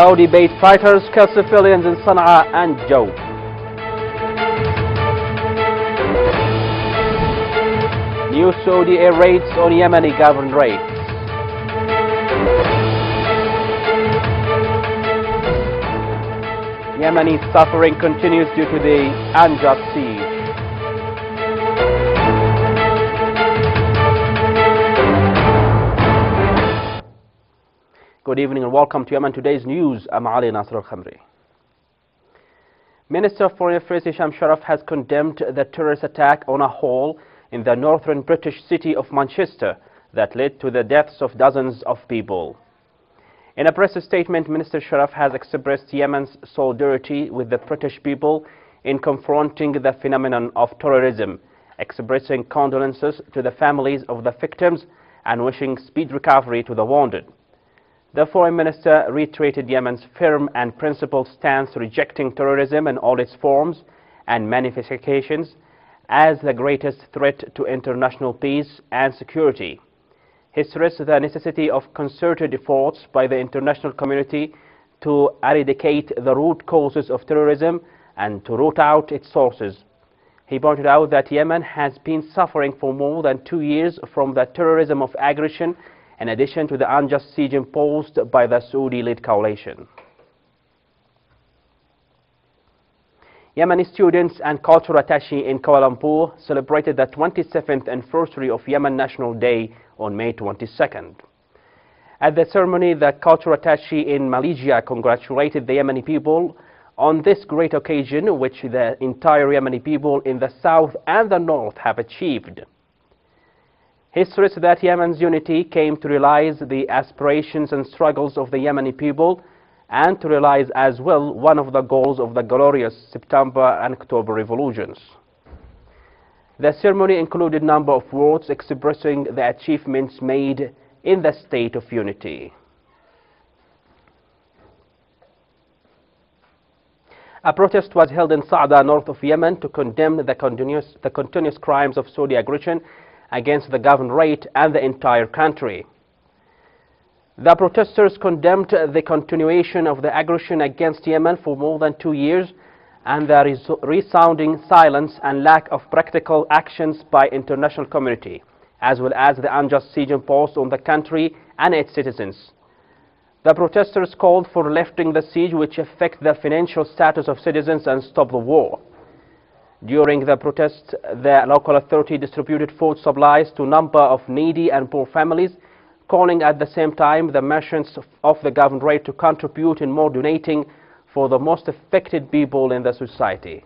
Saudi-based fighters kill civilians in Sana'a and Jawf. New Saudi air raids on Yemeni governorates. Yemeni suffering continues due to the unjust siege. Good evening and welcome to Yemen Today's News. I'm Ali Nasr al-Khamri. Minister of Foreign Affairs Hisham Sharaf has condemned the terrorist attack on a hall in the northern British city of Manchester that led to the deaths of dozens of people. In a press statement, Minister Sharaf has expressed Yemen's solidarity with the British people in confronting the phenomenon of terrorism, expressing condolences to the families of the victims and wishing speedy recovery to the wounded. The Foreign Minister reiterated Yemen's firm and principled stance rejecting terrorism in all its forms and manifestations as the greatest threat to international peace and security. He stressed the necessity of concerted efforts by the international community to eradicate the root causes of terrorism and to root out its sources. He pointed out that Yemen has been suffering for more than 2 years from the terrorism of aggression, in addition to the unjust siege imposed by the Saudi-led coalition. Yemeni students and cultural attaché in Kuala Lumpur celebrated the 27th anniversary of Yemen National Day on May 22nd. At the ceremony, the cultural attaché in Malaysia congratulated the Yemeni people on this great occasion, which the entire Yemeni people in the south and the north have achieved. He stressed that Yemen's unity came to realize the aspirations and struggles of the Yemeni people and to realize as well one of the goals of the glorious September and October revolutions. The ceremony included a number of words expressing the achievements made in the state of unity. A protest was held in Sa'da, north of Yemen, to condemn the continuous crimes of Saudi aggression against the governorate and the entire country. The protesters condemned the continuation of the aggression against Yemen for more than 2 years and the resounding silence and lack of practical actions by international community, as well as the unjust siege imposed on the country and its citizens. The protesters called for lifting the siege, which affect the financial status of citizens, and stop the war. During the protest, the local authority distributed food supplies to a number of needy and poor families, calling at the same time the merchants of the governorate to contribute in more donating for the most affected people in the society.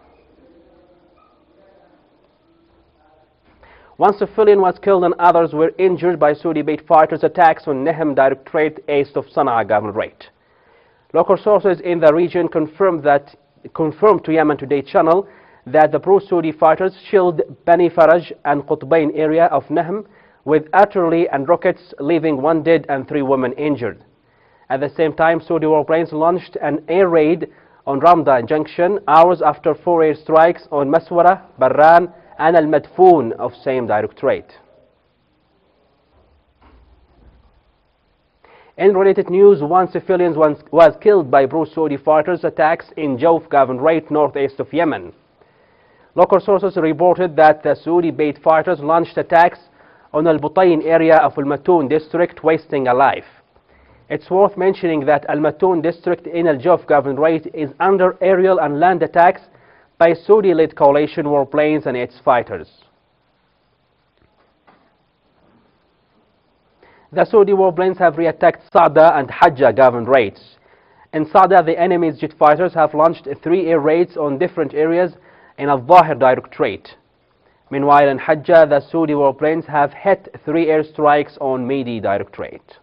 One civilian was killed and others were injured by Saudi-based fighters' attacks on Nehem Directorate east of Sana'a governorate. Local sources in the region confirmed to Yemen Today channel that the pro-Saudi fighters shelled Bani Faraj and Qutbain area of Nehem with artillery and rockets, leaving 1 dead and 3 women injured. At the same time, Saudi warplanes launched an air raid on Ramda Junction hours after 4 air strikes on Maswara, Barran and Al-Madfoun of same directorate. In related news, 1 civilian was killed by pro-Saudi fighters' attacks in Jawf governorate northeast of Yemen. Local sources reported that the Saudi-based fighters launched attacks on Al-Butayn area of Al-Matoun district, wasting a life. It's worth mentioning that Al-Matoun district in Al-Jawf governorate is under aerial and land attacks by Saudi-led coalition warplanes and its fighters. The Saudi warplanes have re-attacked Sa'da and Hajjah governorates. In Sa'da, the enemy's jet fighters have launched 3 air raids on different areas in Al-Zahir directorate. Meanwhile, in Hajjah, the Saudi warplanes have hit 3 air strikes on Medi directorate.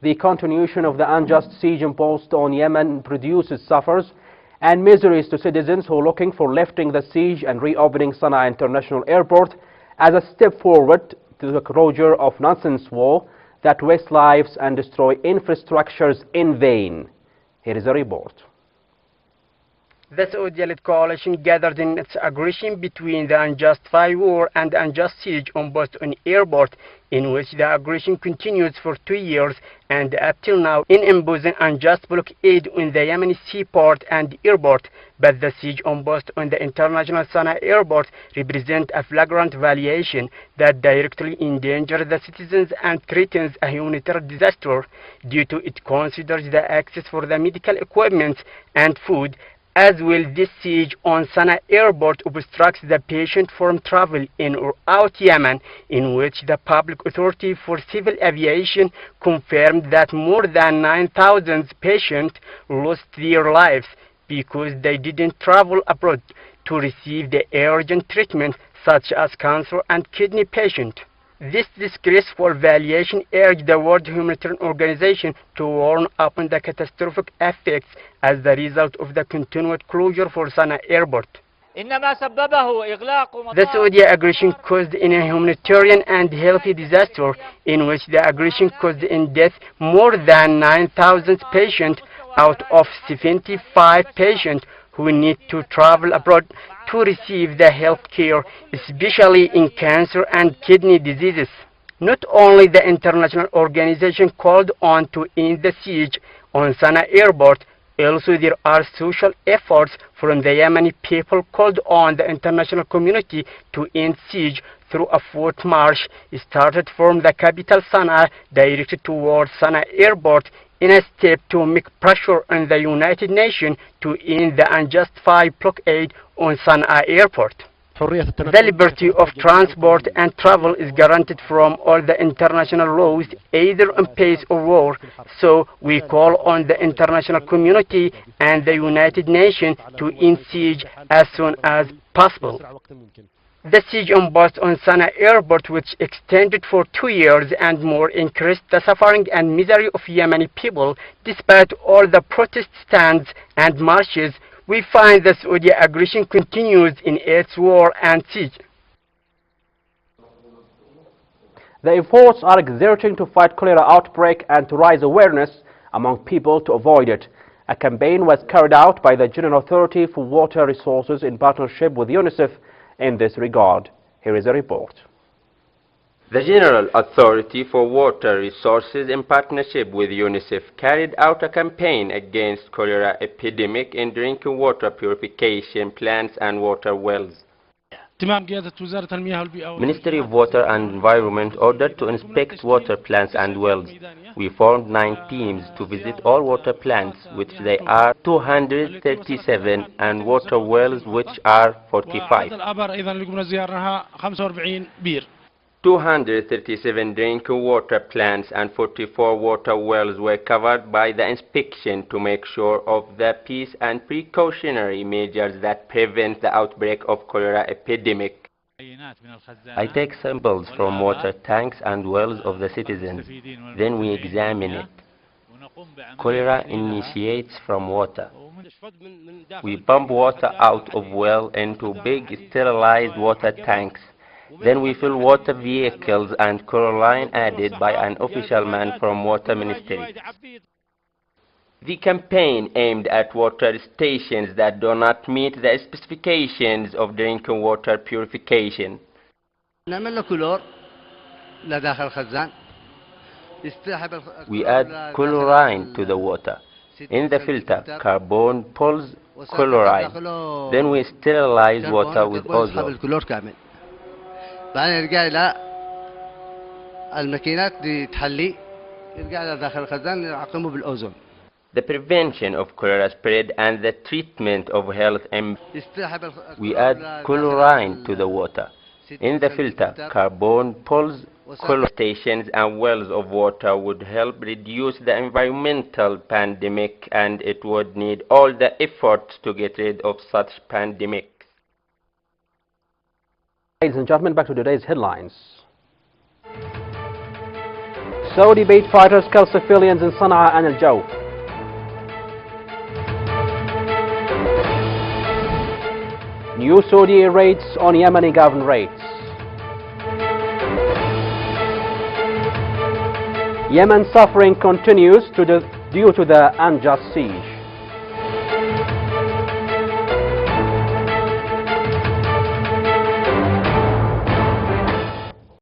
The continuation of the unjust siege imposed on Yemen produces suffers and miseries to citizens who are looking for lifting the siege and reopening Sana'a International Airport as a step forward to the closure of nonsense war that wastes lives and destroy infrastructures in vain. Here is a report. The Saudi-led coalition gathered in its aggression between the unjustified war and the unjust siege on Boston airport, in which the aggression continues for 2 years and up till now in imposing unjust blockade on the Yemeni seaport and airport. But the siege on Boston, the international Sana'a airport, represents a flagrant violation that directly endangers the citizens and threatens a humanitarian disaster due to it considers the access for the medical equipment and food. As well, this siege on Sana'a airport obstructs the patient from travel in or out Yemen, in which the public authority for civil aviation confirmed that more than 9,000 patients lost their lives because they didn't travel abroad to receive the urgent treatment such as cancer and kidney patients. This disgraceful violation urged the World Humanitarian Organization to warn upon the catastrophic effects as the result of the continued closure for Sana'a airport. The Saudi aggression caused in a humanitarian and healthy disaster, in which the aggression caused in death more than 9,000 patients out of 75 patients who need to travel abroad to receive the health care, especially in cancer and kidney diseases. Not only the international organization called on to end the siege on Sana'a airport, also there are social efforts from the Yemeni people called on the international community to end siege through a foot march started from the capital Sana'a directed towards Sana'a airport in a step to make pressure on the United Nations to end the unjustified blockade on Sana'a airport. The liberty of transport and travel is guaranteed from all the international laws, either in peace or war, so we call on the international community and the United Nations to end siege as soon as possible. The siege on Boston Sana'a airport, which extended for 2 years and more, increased the suffering and misery of Yemeni people. Despite all the protest stands and marches, we find the Saudi aggression continues in its war and siege. The efforts are exerting to fight cholera outbreak and to raise awareness among people to avoid it. A campaign was carried out by the General Authority for Water Resources in partnership with UNICEF in this regard. Here is a report. The General Authority for Water Resources in partnership with UNICEF carried out a campaign against cholera epidemic in drinking water purification plants and water wells. Ministry of Water and Environment ordered to inspect water plants and wells. We formed 9 teams to visit all water plants, which they are 237, and water wells, which are 45. 237 drinking water plants and 44 water wells were covered by the inspection to make sure of the peace and precautionary measures that prevent the outbreak of cholera epidemic. I take samples from water tanks and wells of the citizens, then we examine it. Cholera initiates from water. We pump water out of well into big sterilized water tanks. Then we fill water vehicles and chlorine added by an official man from Water Ministry. The campaign aimed at water stations that do not meet the specifications of drinking water purification. We add chlorine to the water. In the filter, carbon pulls chlorine. Then we sterilize water with ozone. بعدين يرجع إلى الماكينات اللي تحلي يرجع إلى داخل الخزان يعقمه بالأوزون. The prevention of cholera spread and the treatment of health. We add chlorine to the water. In the filter, carbon pulls chlorine. Stations and wells of water would help reduce the environmental pandemic, and it would need all the efforts to get rid of such pandemic. Ladies and gentlemen, back to today's headlines. Saudi-based fighters kill civilians in Sana'a and Al-Jaw. New Saudi raids on Yemeni government raids. Yemen suffering continues due to the unjust siege.